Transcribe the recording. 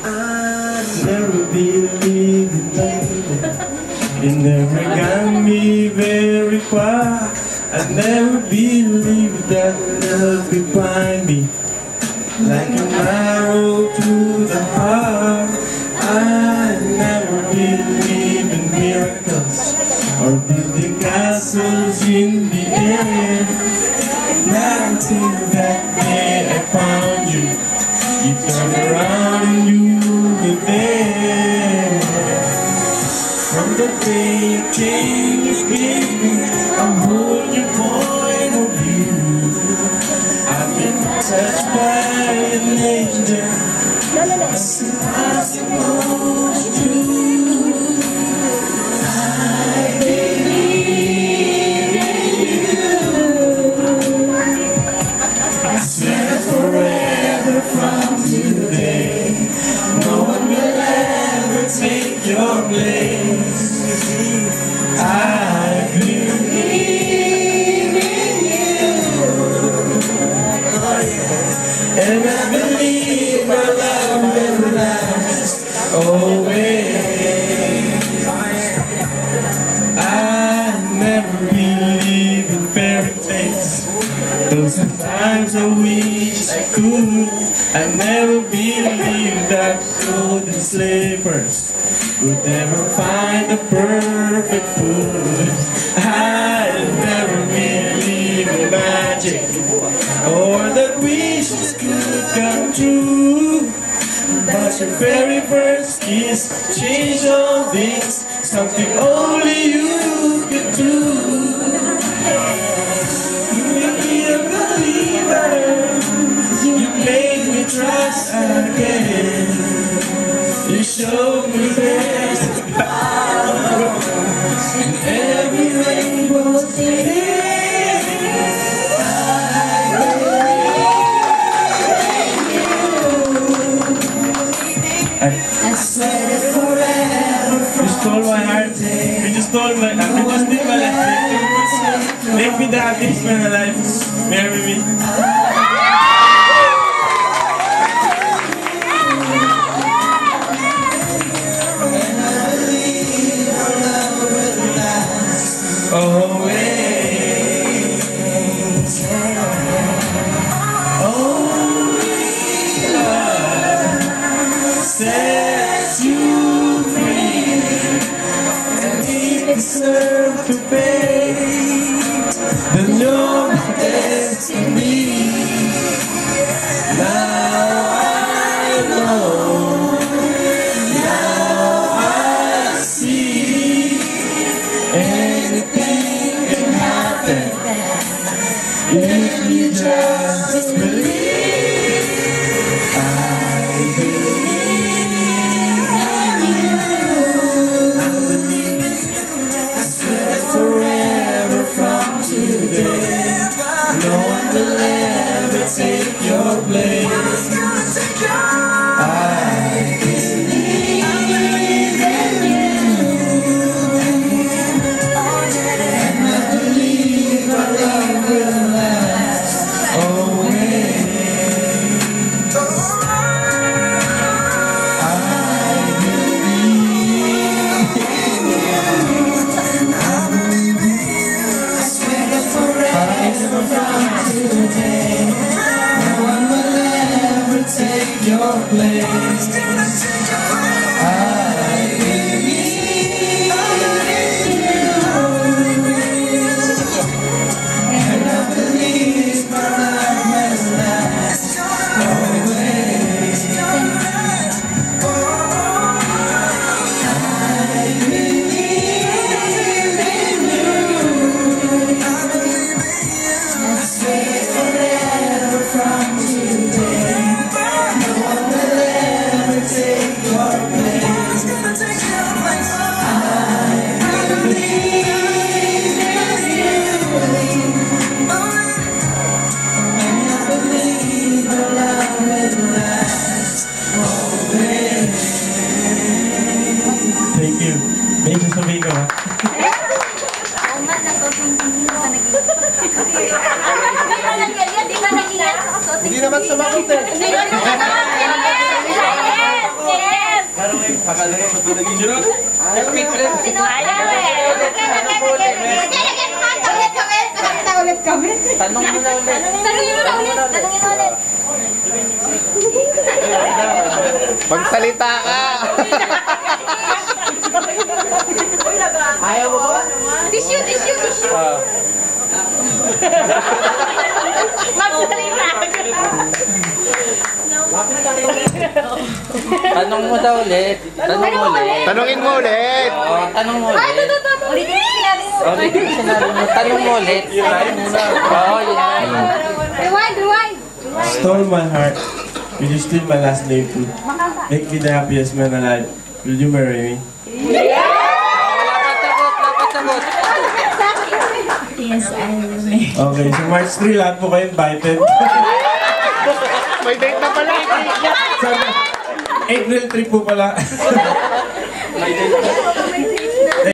I never believed in love. It never got me very far. I never believed that love could find me like an arrow to the heart. I never believed in miracles or building castles in the air. Not until that day I found you. You turned around and you were there. From the day you came, you gave me a whole new point of view. I've been touched by an angel. It's impossible to do. I believe in you. I swear forever from today, no one will ever take your place. I believe in you, and I believe my love will last always. I never believe in fairy tales, though sometimes I wish I could. I never believed that golden slippers would never find the perfect food. I never believed in magic or that wishes could come true. But your very first kiss changed all things, something only you could do. You made me a believer, you made me trust again. You showed me there's power in every rainbow's in. I swear it forever. You stole my heart. You just stole my heart. You just did my life. Make me the happiest man alive. Marry me. Always, only love sets you free, and we deserve to fate the your destiny. Now I know, now I see, anything can happen if you just believe. I believe in you. I swear forever from today, no one will ever take your place. I believe in you, and I believe our love will last always. Today, no one will ever take your place. I believe in you, and I believe my love will last always. I believe in you. I swear forever from today, no one will ever take your place. I believe in you, and I believe our love will last always. Thank you. Thank you sa Vigo. Hindi naman sumagot eh. Tanong mo na ulit. Magsalita ka! Ayaw mo ba? Tissue! Magsalita ka! Tanong mo daw ulit. Tanungin mo ulit. Oo, tanong mo Ay, ulit. ulitin mo sinabi mo. Ulitin mo sinabi mo. Tanong mo ulit. Oo, yun. Rewind! Stole my heart. Will you steal my last name too? Make me the happiest man alive. Will you marry me? Dapat sagot. Yes, I will. Okay, so March 3, lahat po kayo invited. May date na pala. April 3 po pala. May date.